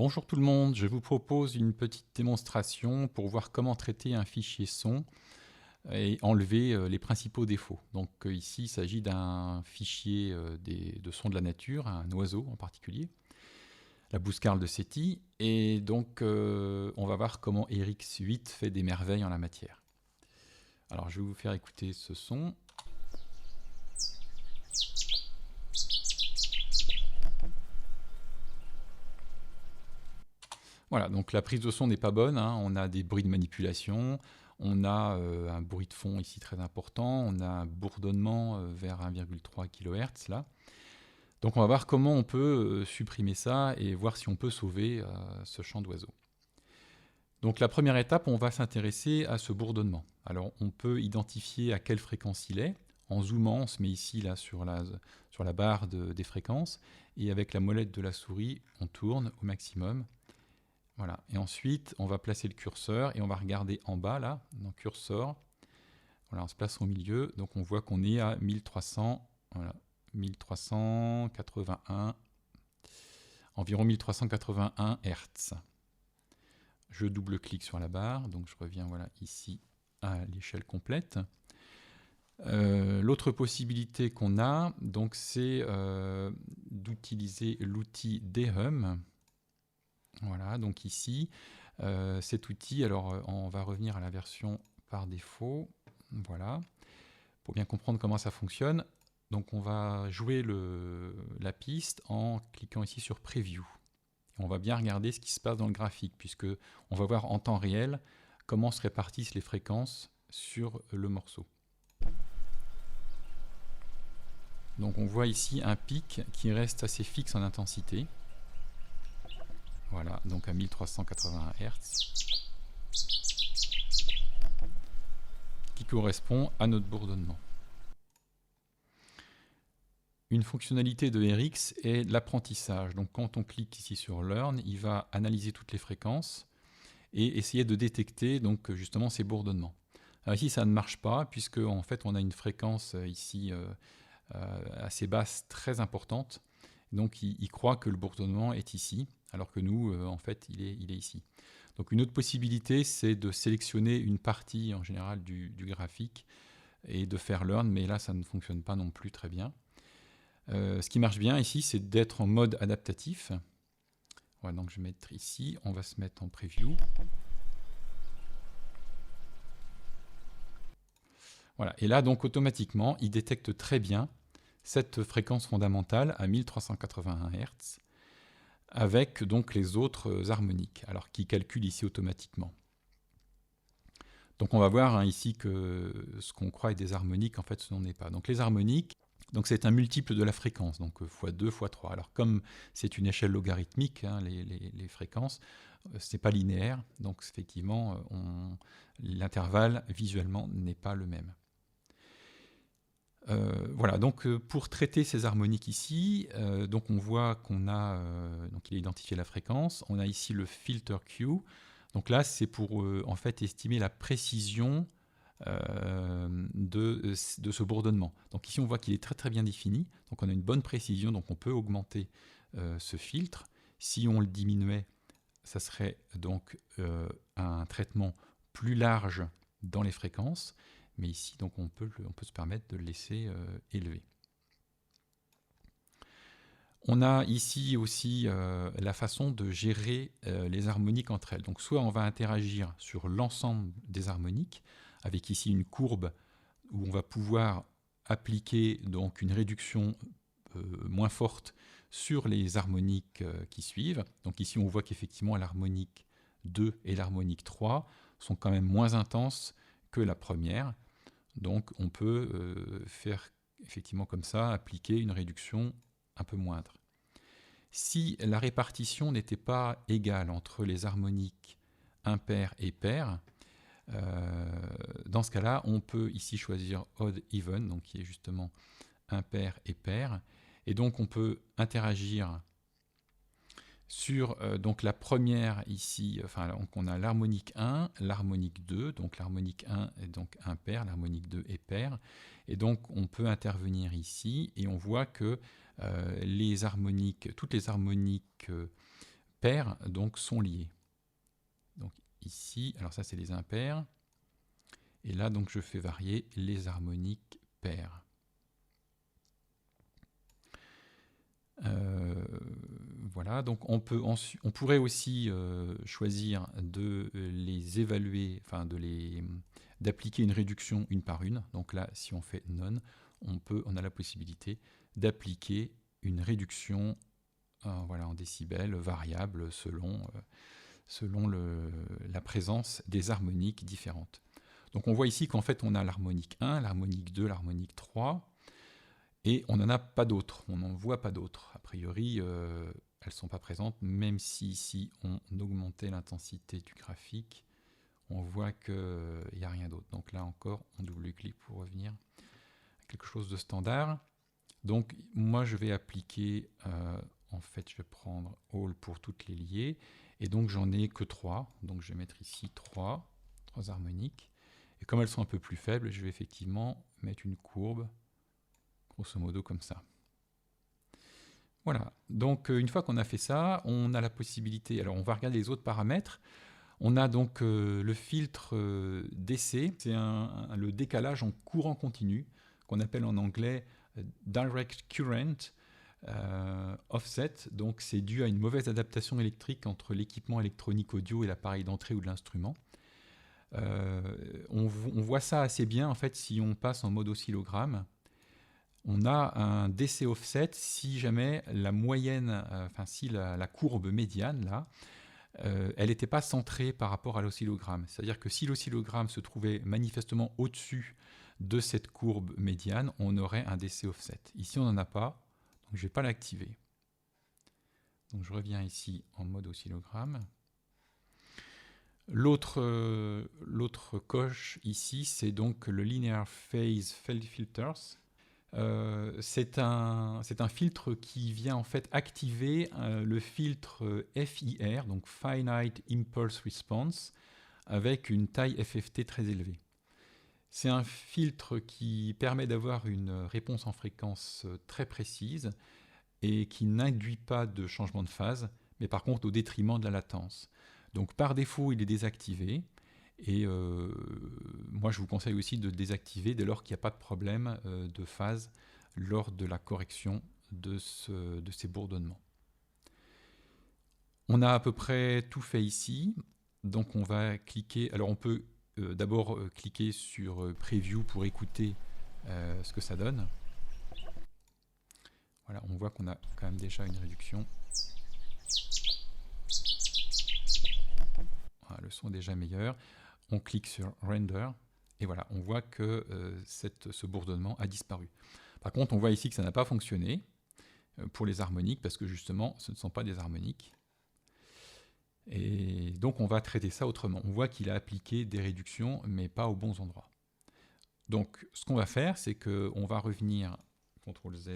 Bonjour tout le monde, je vous propose une petite démonstration pour voir comment traiter un fichier son et enlever les principaux défauts. Donc ici il s'agit d'un fichier de son de la nature, un oiseau en particulier, la bouscarle de Séti, et donc on va voir comment RX8 fait des merveilles en la matière. Alors je vais vous faire écouter ce son. Voilà, donc la prise de son n'est pas bonne, hein. On a des bruits de manipulation, on a un bruit de fond ici très important, on a un bourdonnement vers 1,3 kHz là. Donc on va voir comment on peut supprimer ça et voir si on peut sauver ce chant d'oiseau. Donc la première étape, on va s'intéresser à ce bourdonnement. Alors on peut identifier à quelle fréquence il est. En zoomant, on se met ici là, sur la barre des fréquences, et avec la molette de la souris, on tourne au maximum. Voilà. Et ensuite, on va placer le curseur et on va regarder en bas, là, dans curseur. Voilà, on se place au milieu. Donc, on voit qu'on est à 1300, voilà, 1381, environ 1381 Hz. Je double-clique sur la barre. Donc, je reviens voilà, ici à l'échelle complète. L'autre possibilité qu'on a, donc, c'est d'utiliser l'outil dehum. Voilà, donc ici, cet outil, alors on va revenir à la version par défaut, voilà, pour bien comprendre comment ça fonctionne. Donc on va jouer la piste en cliquant ici sur Preview. On va bien regarder ce qui se passe dans le graphique, puisque on va voir en temps réel comment se répartissent les fréquences sur le morceau. Donc on voit ici un pic qui reste assez fixe en intensité. Voilà, donc à 1381 Hz, qui correspond à notre bourdonnement. Une fonctionnalité de RX est l'apprentissage. Donc quand on clique ici sur Learn, il va analyser toutes les fréquences et essayer de détecter donc justement ces bourdonnements. Alors ici ça ne marche pas, puisque en fait on a une fréquence ici assez basse, très importante. Donc il croit que le bourdonnement est ici, alors que nous en fait il est ici. Donc une autre possibilité, c'est de sélectionner une partie en général du graphique et de faire Learn, mais là ça ne fonctionne pas non plus très bien. Ce qui marche bien ici, c'est d'être en mode adaptatif. Voilà, donc je vais mettre ici, on va se mettre en Preview. Voilà, et là donc automatiquement, il détecte très bien cette fréquence fondamentale à 1381 Hz, avec donc les autres harmoniques, alors qui calcule ici automatiquement. Donc on va voir hein, ici que ce qu'on croit être des harmoniques, en fait ce n'en est pas. Donc les harmoniques, donc c'est un multiple de la fréquence, donc x2, x3. Alors comme c'est une échelle logarithmique, hein, les fréquences, ce n'est pas linéaire, donc effectivement l'intervalle visuellement n'est pas le même. Voilà, donc pour traiter ces harmoniques ici, donc on voit qu'on a, donc il a identifié la fréquence, on a ici le filter Q. Donc là, c'est pour en fait estimer la précision de ce bourdonnement. Donc ici, on voit qu'il est très très bien défini. Donc on a une bonne précision, donc on peut augmenter ce filtre. Si on le diminuait, ça serait donc un traitement plus large dans les fréquences. Mais ici, donc on peut se permettre de le laisser élevé. On a ici aussi la façon de gérer les harmoniques entre elles. Donc soit on va interagir sur l'ensemble des harmoniques, avec ici une courbe où on va pouvoir appliquer donc une réduction moins forte sur les harmoniques qui suivent. Donc ici on voit qu'effectivement l'harmonique 2 et l'harmonique 3 sont quand même moins intenses que la première. Donc on peut faire effectivement comme ça, appliquer une réduction un peu moindre. Si la répartition n'était pas égale entre les harmoniques impaires et paires, dans ce cas-là, on peut ici choisir odd even, donc qui est justement impair et pair, et donc on peut interagir sur donc la première ici, enfin donc on a l'harmonique 1, l'harmonique 2, donc l'harmonique 1 est donc impair, l'harmonique 2 est pair, et donc on peut intervenir ici et on voit que toutes les harmoniques paires donc sont liées. Donc ici, alors ça c'est les impairs, et là donc je fais varier les harmoniques paires. Voilà, donc on pourrait aussi choisir de les évaluer, enfin d'appliquer une réduction une par une. Donc là, si on fait none, on a la possibilité d'appliquer une réduction voilà, en décibels variable selon la présence des harmoniques différentes. Donc on voit ici qu'en fait on a l'harmonique 1, l'harmonique 2, l'harmonique 3, et on n'en a pas d'autres, on n'en voit pas d'autres. A priori, elles ne sont pas présentes, même si ici on augmentait l'intensité du graphique, on voit qu'il n'y a rien d'autre. Donc là encore, on double-clique pour revenir à quelque chose de standard. Donc moi je vais appliquer, en fait je vais prendre all pour toutes les liées, et donc j'en ai que 3, donc je vais mettre ici 3 harmoniques, et comme elles sont un peu plus faibles, je vais effectivement mettre une courbe, grosso modo comme ça. Voilà, donc une fois qu'on a fait ça, on a la possibilité, alors on va regarder les autres paramètres. On a donc le filtre DC, c'est le décalage en courant continu, qu'on appelle en anglais Direct Current Offset. Donc c'est dû à une mauvaise adaptation électrique entre l'équipement électronique audio et l'appareil d'entrée ou de l'instrument. On voit ça assez bien en fait si on passe en mode oscillogramme. On a un DC offset si jamais la moyenne, enfin si la courbe médiane là, elle n'était pas centrée par rapport à l'oscillogramme. C'est-à-dire que si l'oscillogramme se trouvait manifestement au-dessus de cette courbe médiane, on aurait un DC offset. Ici on n'en a pas, donc je ne vais pas l'activer. Donc je reviens ici en mode oscillogramme. L'autre coche ici, c'est donc le Linear Phase Filters. C'est un filtre qui vient en fait activer le filtre FIR, donc Finite Impulse Response, avec une taille FFT très élevée. C'est un filtre qui permet d'avoir une réponse en fréquence très précise et qui n'induit pas de changement de phase, mais par contre au détriment de la latence. Donc par défaut, il est désactivé. Et moi, je vous conseille aussi de le désactiver dès lors qu'il n'y a pas de problème de phase lors de la correction de ces bourdonnements. On a à peu près tout fait ici. Donc on va cliquer. Alors on peut d'abord cliquer sur Preview pour écouter ce que ça donne. Voilà, on voit qu'on a quand même déjà une réduction. Voilà, le son est déjà meilleur. On clique sur Render, et voilà, on voit que ce bourdonnement a disparu. Par contre, on voit ici que ça n'a pas fonctionné pour les harmoniques, parce que justement, ce ne sont pas des harmoniques. Et donc, on va traiter ça autrement. On voit qu'il a appliqué des réductions, mais pas aux bons endroits. Donc, ce qu'on va faire, c'est qu'on va revenir, CTRL Z,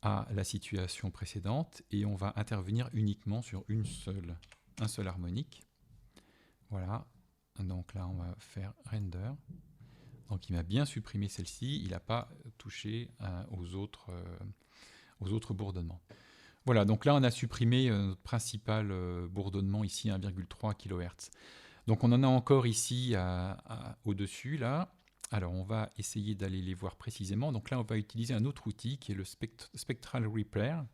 à la situation précédente, et on va intervenir uniquement sur un seul harmonique. Voilà, donc là on va faire render. Donc il m'a bien supprimé celle-ci, il n'a pas touché aux autres bourdonnements. Voilà, donc là on a supprimé notre principal bourdonnement ici, 1,3 kHz. Donc on en a encore ici au-dessus là. Alors on va essayer d'aller les voir précisément. Donc là on va utiliser un autre outil qui est le Spectral Repair.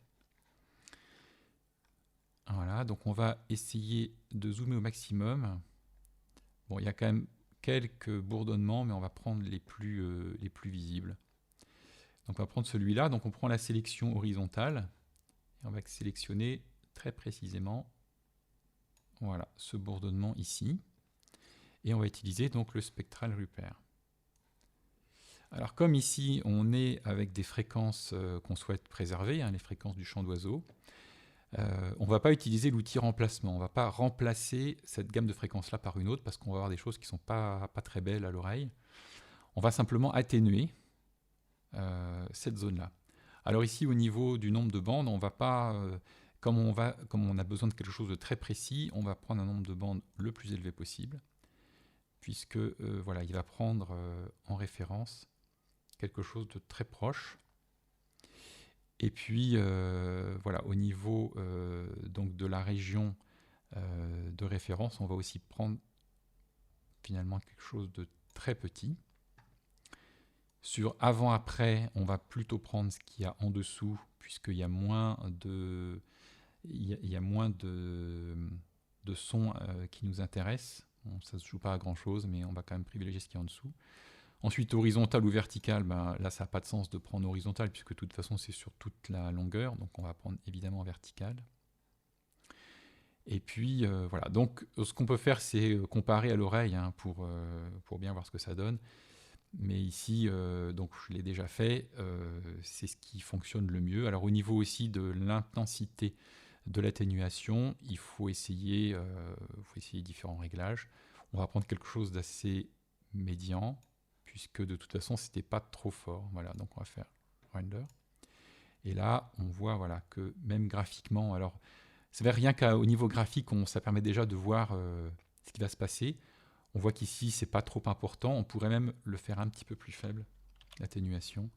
Voilà, donc on va essayer de zoomer au maximum. Bon, il y a quand même quelques bourdonnements, mais on va prendre les plus visibles. Donc on va prendre celui-là, donc on prend la sélection horizontale, et on va sélectionner très précisément, voilà, ce bourdonnement ici, et on va utiliser donc le Spectral Repair. Alors comme ici, on est avec des fréquences qu'on souhaite préserver, hein, les fréquences du chant d'oiseau, on ne va pas utiliser l'outil remplacement, on ne va pas remplacer cette gamme de fréquences-là par une autre parce qu'on va avoir des choses qui ne sont pas très belles à l'oreille. On va simplement atténuer cette zone-là. Alors ici, au niveau du nombre de bandes, on va pas, comme on a besoin de quelque chose de très précis, on va prendre un nombre de bandes le plus élevé possible, puisque voilà, il va prendre en référence quelque chose de très proche. Et puis, voilà, au niveau donc de la région de référence, on va aussi prendre finalement quelque chose de très petit. Sur avant-après, on va plutôt prendre ce qu'il y a en dessous, puisqu'il y a moins de, il y a moins de sons qui nous intéressent. Bon, ça ne se joue pas à grand-chose, mais on va quand même privilégier ce qu'il y a en dessous. Ensuite, horizontal ou vertical, ben, là, ça n'a pas de sens de prendre horizontal, puisque de toute façon, c'est sur toute la longueur. Donc, on va prendre évidemment vertical. Et puis, voilà. Donc, ce qu'on peut faire, c'est comparer à l'oreille hein, pour bien voir ce que ça donne. Mais ici, donc je l'ai déjà fait, c'est ce qui fonctionne le mieux. Alors, au niveau aussi de l'intensité de l'atténuation, il faut essayer différents réglages. On va prendre quelque chose d'assez médian, puisque de toute façon, c'était pas trop fort. Voilà, donc on va faire render. Et là, on voit voilà, que même graphiquement, alors, c'est vrai, rien qu'au niveau graphique, ça permet déjà de voir ce qui va se passer. On voit qu'ici, c'est pas trop important. On pourrait même le faire un petit peu plus faible, l'atténuation.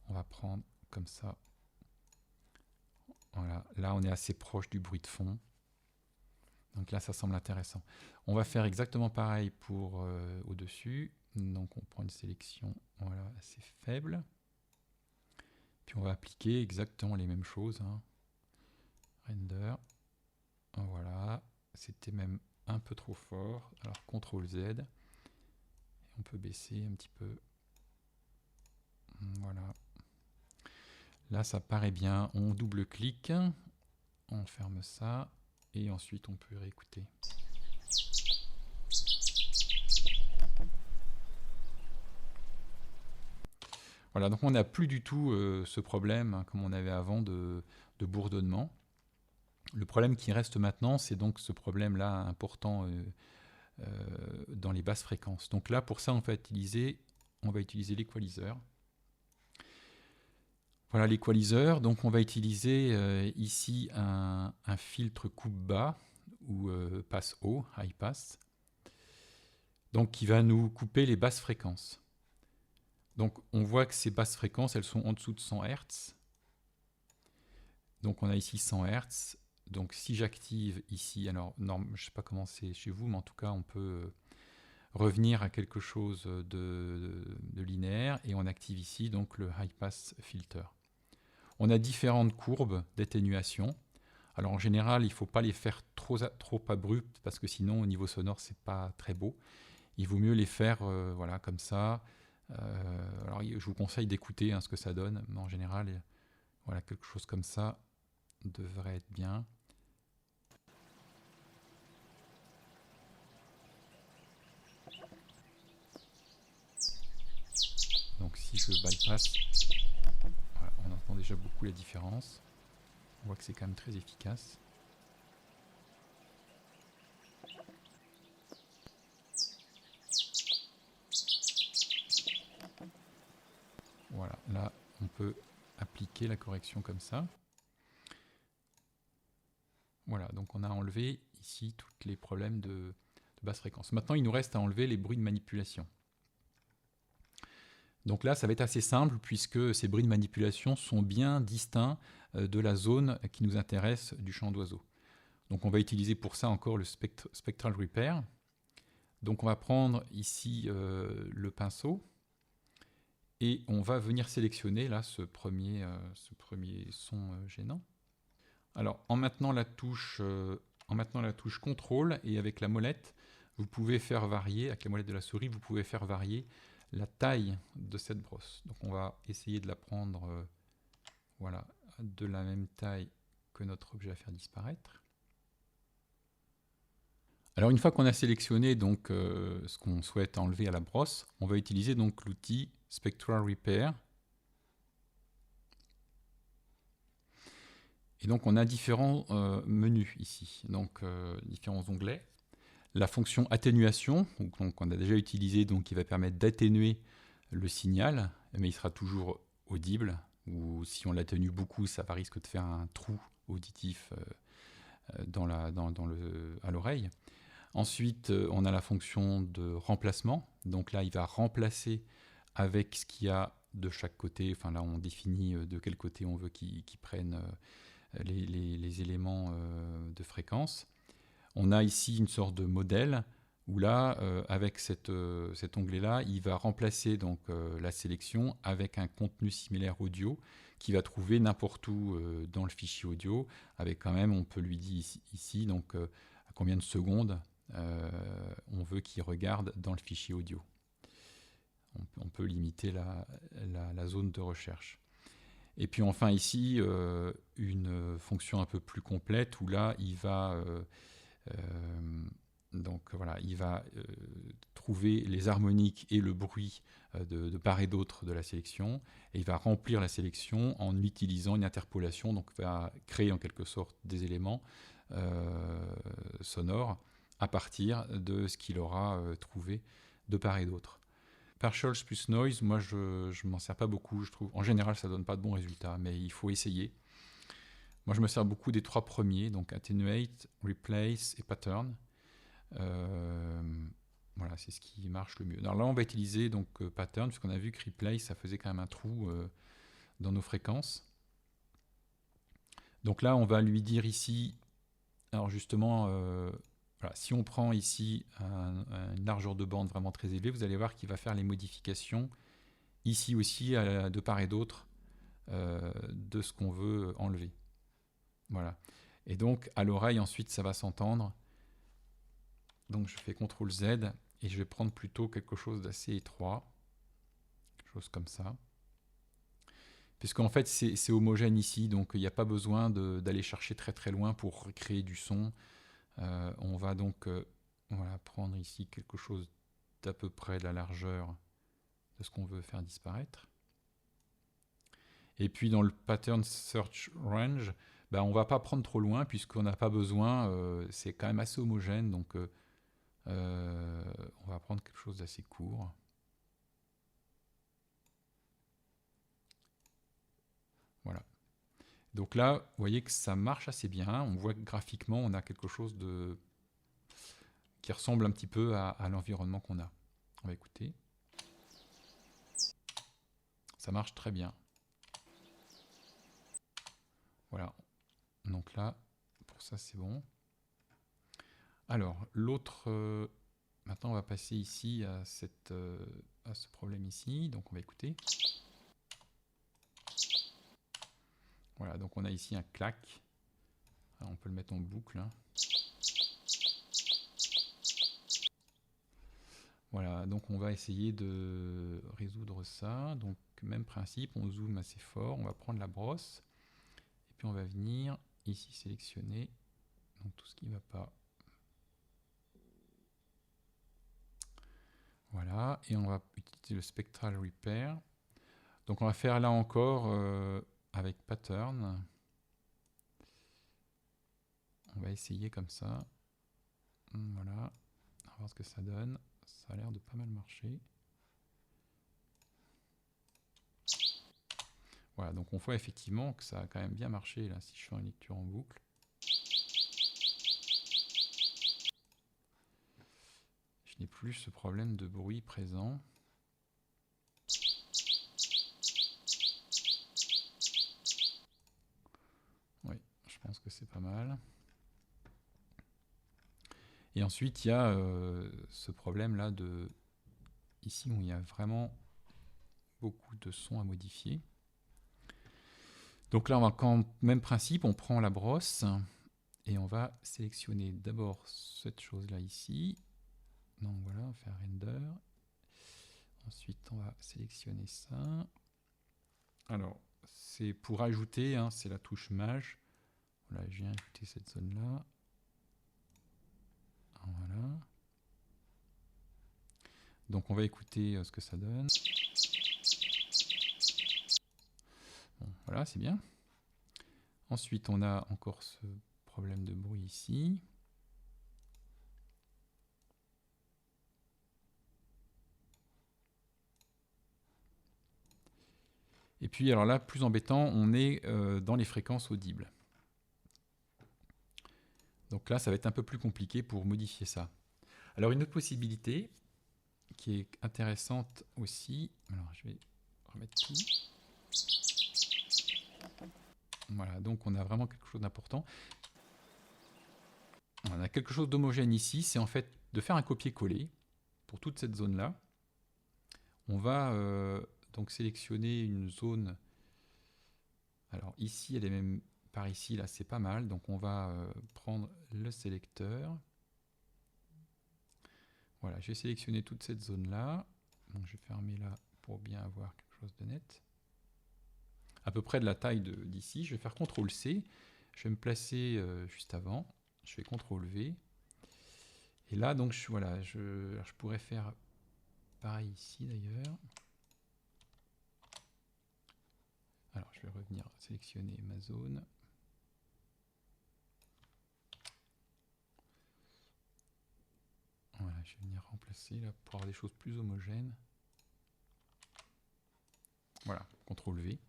On va prendre comme ça. Voilà, là, on est assez proche du bruit de fond. Donc là, ça semble intéressant. On va faire exactement pareil pour au-dessus. Donc on prend une sélection voilà, assez faible. Puis on va appliquer exactement les mêmes choses. Hein. Render. Voilà. C'était même un peu trop fort. Alors CTRL Z. Et on peut baisser un petit peu. Voilà. Là, ça paraît bien. On double-clique. On ferme ça. Et ensuite, on peut réécouter. Voilà, donc on n'a plus du tout ce problème, hein, comme on avait avant, de bourdonnement. Le problème qui reste maintenant, c'est donc ce problème-là important dans les basses fréquences. Donc là, pour ça, on va utiliser l'équaliseur. Voilà l'équaliseur. Donc on va utiliser ici un filtre coupe-bas ou passe haut, high pass, donc qui va nous couper les basses fréquences. Donc on voit que ces basses fréquences, elles sont en dessous de 100 Hz. Donc on a ici 100 Hz. Donc si j'active ici, alors non, je ne sais pas comment c'est chez vous, mais en tout cas on peut revenir à quelque chose de linéaire et on active ici donc le high pass filter. On a différentes courbes d'atténuation. Alors en général, il ne faut pas les faire trop abruptes parce que sinon au niveau sonore c'est pas très beau. Il vaut mieux les faire voilà, comme ça. Alors je vous conseille d'écouter hein, ce que ça donne, mais en général, voilà, quelque chose comme ça devrait être bien. Donc si je bypass, voilà, on entend déjà beaucoup la différence. On voit que c'est quand même très efficace. Voilà, là on peut appliquer la correction comme ça. Voilà, donc on a enlevé ici tous les problèmes de basse fréquence. Maintenant, il nous reste à enlever les bruits de manipulation. Donc là, ça va être assez simple puisque ces bruits de manipulation sont bien distincts de la zone qui nous intéresse du chant d'oiseau. Donc on va utiliser pour ça encore le Spectral Repair. Donc on va prendre ici le pinceau et on va venir sélectionner là ce premier son gênant. Alors en maintenant la touche CTRL et avec la molette, vous pouvez faire varier, avec la molette de la souris, vous pouvez faire varier la taille de cette brosse. Donc on va essayer de la prendre voilà, de la même taille que notre objet à faire disparaître. Alors une fois qu'on a sélectionné donc ce qu'on souhaite enlever à la brosse, on va utiliser donc l'outil Spectral Repair. Et donc on a différents menus ici, donc différents onglets. La fonction atténuation, donc on a déjà utilisé, donc qui va permettre d'atténuer le signal, mais il sera toujours audible, ou si on l'atténue beaucoup, ça va risquer de faire un trou auditif à l'oreille. Ensuite, on a la fonction de remplacement, donc là il va remplacer avec ce qu'il y a de chaque côté. Enfin là, on définit de quel côté on veut qu'ils prennent les éléments de fréquence. On a ici une sorte de modèle où là, avec cet onglet-là, il va remplacer donc la sélection avec un contenu similaire audio qu'il va trouver n'importe où dans le fichier audio, avec quand même, on peut lui dire ici donc à combien de secondes on veut qu'il regarde dans le fichier audio. On peut limiter la zone de recherche. Et puis enfin ici, une fonction un peu plus complète où là, il va trouver les harmoniques et le bruit de part et d'autre de la sélection, et il va remplir la sélection en utilisant une interpolation, donc il va créer en quelque sorte des éléments sonores à partir de ce qu'il aura trouvé de part et d'autre. Partials plus noise, moi je ne m'en sers pas beaucoup, je trouve. En général, ça ne donne pas de bons résultats, mais il faut essayer. Moi, je me sers beaucoup des 3 premiers, donc Attenuate, Replace et Pattern. Voilà, c'est ce qui marche le mieux. Alors là, on va utiliser donc Pattern, puisqu'on a vu que Replace, ça faisait quand même un trou dans nos fréquences. Donc là, on va lui dire ici, alors justement, voilà, si on prend ici une largeur de bande vraiment très élevée, vous allez voir qu'il va faire les modifications ici aussi, de part et d'autre, de ce qu'on veut enlever. Voilà. Et donc, à l'oreille, ensuite, ça va s'entendre. Donc, je fais CTRL Z et je vais prendre plutôt quelque chose d'assez étroit. Quelque chose comme ça. Puisqu'en fait, c'est homogène ici, donc il n'y a pas besoin d'aller chercher très très loin pour créer du son. On va donc voilà, prendre ici quelque chose d'à peu près de la largeur de ce qu'on veut faire disparaître. Et puis, dans le Pattern Search Range, on ne va pas prendre trop loin puisqu'on n'a pas besoin, c'est quand même assez homogène, donc on va prendre quelque chose d'assez court. Voilà. Donc là, vous voyez que ça marche assez bien, on voit que graphiquement on a quelque chose qui ressemble un petit peu à l'environnement qu'on a. On va écouter. Ça marche très bien. Voilà. Donc là, pour ça c'est bon. Alors, l'autre... maintenant, on va passer ici à ce problème ici. Donc, on va écouter. Voilà, donc on a ici un clac. Alors, on peut le mettre en boucle. Hein. Voilà, donc on va essayer de résoudre ça. Donc, même principe, on zoome assez fort. On va prendre la brosse. Et puis, on va venir ici sélectionner donc, tout ce qui ne va pas. Voilà, et on va utiliser le Spectral Repair. Donc on va faire là encore avec Pattern. On va essayer comme ça. Voilà, on va voir ce que ça donne. Ça a l'air de pas mal marcher. Voilà, donc on voit effectivement que ça a quand même bien marché là si je fais une lecture en boucle. Je n'ai plus ce problème de bruit présent. Oui, je pense que c'est pas mal. Et ensuite, il y a ce problème-là de... Ici, où il y a vraiment beaucoup de sons à modifier. Donc là, on va quand même principe, on prend la brosse et on va sélectionner d'abord cette chose-là ici. Donc voilà, on va faire render. Ensuite, on va sélectionner ça. Alors, c'est pour ajouter, hein, c'est la touche Maj. Voilà, je viens ajouter cette zone-là. Voilà. Donc, on va écouter ce que ça donne. Bon, voilà, c'est bien. Ensuite, on a encore ce problème de bruit ici. Et puis, alors là, plus embêtant, on est dans les fréquences audibles. Donc là, ça va être un peu plus compliqué pour modifier ça. Alors, une autre possibilité qui est intéressante aussi, alors je vais remettre tout. Voilà, donc on a vraiment quelque chose d'important. On a quelque chose d'homogène ici, c'est en fait de faire un copier-coller pour toute cette zone-là. On va donc sélectionner une zone. Alors ici, elle est même par ici, là c'est pas mal. Donc on va prendre le sélecteur. Voilà, j'ai sélectionné toute cette zone-là. Donc je vais fermer là pour bien avoir quelque chose de net. À peu près de la taille d'ici. Je vais faire CTRL-C. Je vais me placer juste avant. Je fais CTRL-V. Et là, donc, voilà, je pourrais faire pareil ici d'ailleurs. Alors, je vais revenir sélectionner ma zone. Voilà, je vais venir remplacer là pour avoir des choses plus homogènes. Voilà, CTRL-V.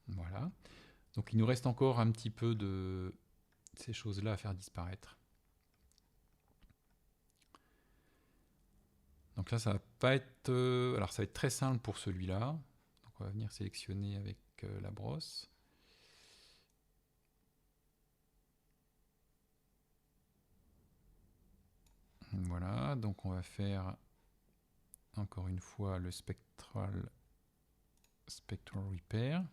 Voilà. Donc, il nous reste encore un petit peu de ces choses-là à faire disparaître. Donc là, ça va pas être... alors, ça va être très simple pour celui-là. Donc, on va venir sélectionner avec la brosse. Voilà, donc on va faire encore une fois le Spectral Repair.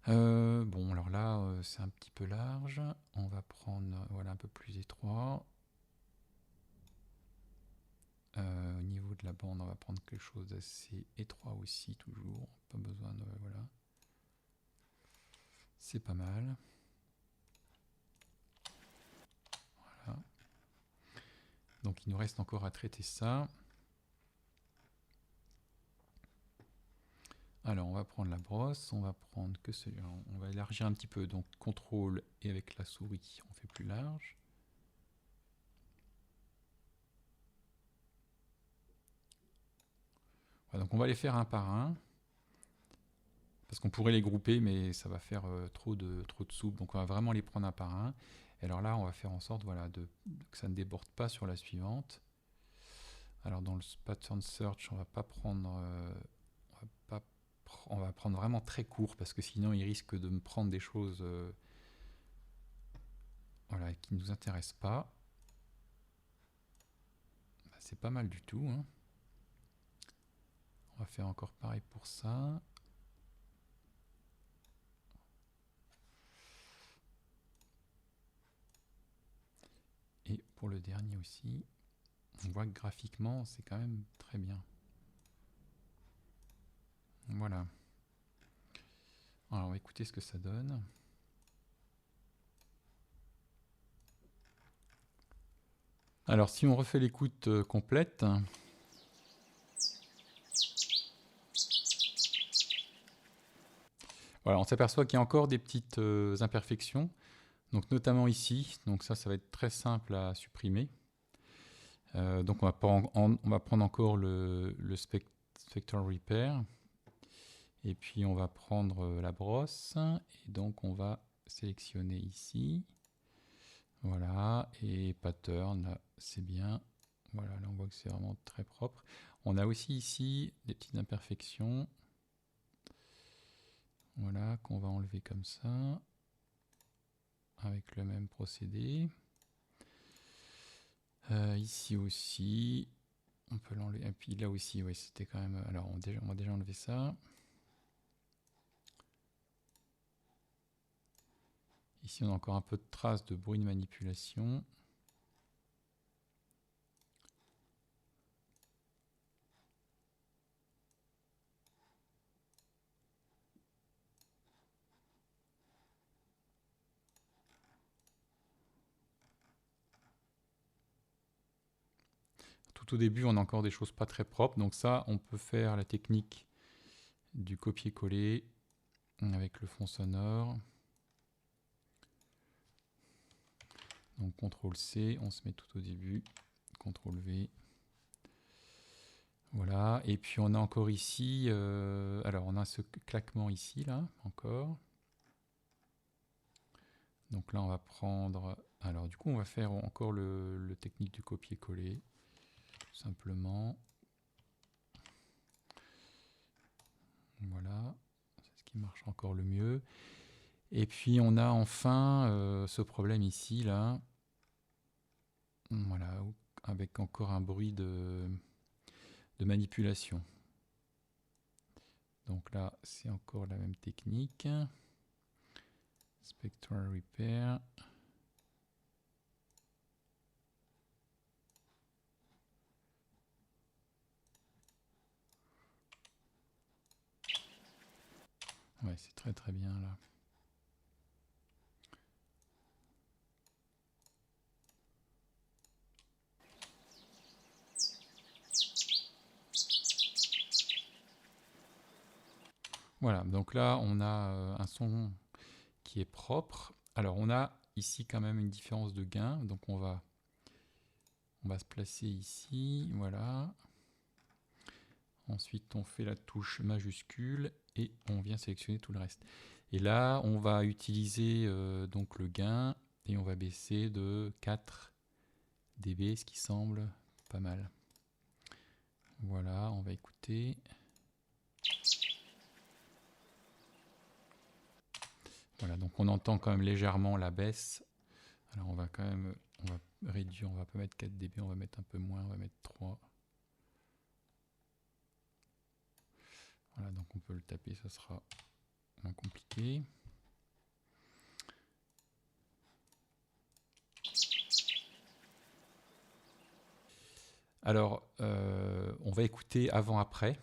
Bon, alors là, c'est un petit peu large. On va prendre voilà, un peu plus étroit. Au niveau de la bande, on va prendre quelque chose d'assez étroit aussi, toujours. Pas besoin de... voilà. C'est pas mal. Voilà. Donc il nous reste encore à traiter ça. Alors on va prendre la brosse, on va prendre que celui-là. On va élargir un petit peu, donc CTRL et avec la souris, on fait plus large. Voilà, donc on va les faire un par un. Parce qu'on pourrait les grouper, mais ça va faire trop de soupe. Donc on va vraiment les prendre un par un. Et alors là, on va faire en sorte voilà, que ça ne déborde pas sur la suivante. Alors dans le pattern search, on va pas prendre... on va prendre vraiment très court, parce que sinon il risque de me prendre des choses voilà, qui ne nous intéressent pas. Bah, c'est pas mal du tout. Hein. On va faire encore pareil pour ça. Et pour le dernier aussi, on voit que graphiquement, c'est quand même très bien. Voilà. Alors, on va écouter ce que ça donne. Alors, si on refait l'écoute complète, voilà, on s'aperçoit qu'il y a encore des petites imperfections. Donc notamment ici, donc ça va être très simple à supprimer. Donc on va prendre encore le Spectral Repair, et puis on va prendre la brosse, et donc on va sélectionner ici, voilà, et Pattern, là c'est bien, voilà, là on voit que c'est vraiment très propre. On a aussi ici des petites imperfections, voilà, qu'on va enlever comme ça, avec le même procédé. Ici aussi, on peut l'enlever. Et puis là aussi, oui, c'était quand même... Alors, on va déjà enlever ça. Ici, on a encore un peu de traces de bruit de manipulation. Tout au début, on a encore des choses pas très propres. Donc ça, on peut faire la technique du copier-coller avec le fond sonore. Donc CTRL-C, on se met tout au début. CTRL-V. Voilà. Et puis on a encore ici... alors, on a ce claquement ici, là, encore. Donc là, on va prendre Alors du coup, on va faire encore le technique du copier-coller, tout simplement. Voilà, c'est ce qui marche encore le mieux. Et puis on a enfin ce problème ici, là. Voilà, avec encore un bruit de manipulation. Donc là, c'est encore la même technique. Spectral Repair. Ouais, c'est très très bien là. Voilà, donc là on a un son qui est propre. Alors on a ici quand même une différence de gain, donc on va se placer ici, voilà. Ensuite on fait la touche majuscule et on vient sélectionner tout le reste. Et là on va utiliser donc le gain et on va baisser de 4 dB, ce qui semble pas mal. Voilà, on va écouter. Voilà, donc on entend quand même légèrement la baisse. Alors on va quand même, on va réduire, on va pas mettre 4 dB, on va mettre un peu moins, on va mettre 3. Voilà, donc on peut le taper, ça sera moins compliqué. Alors, on va écouter avant-après.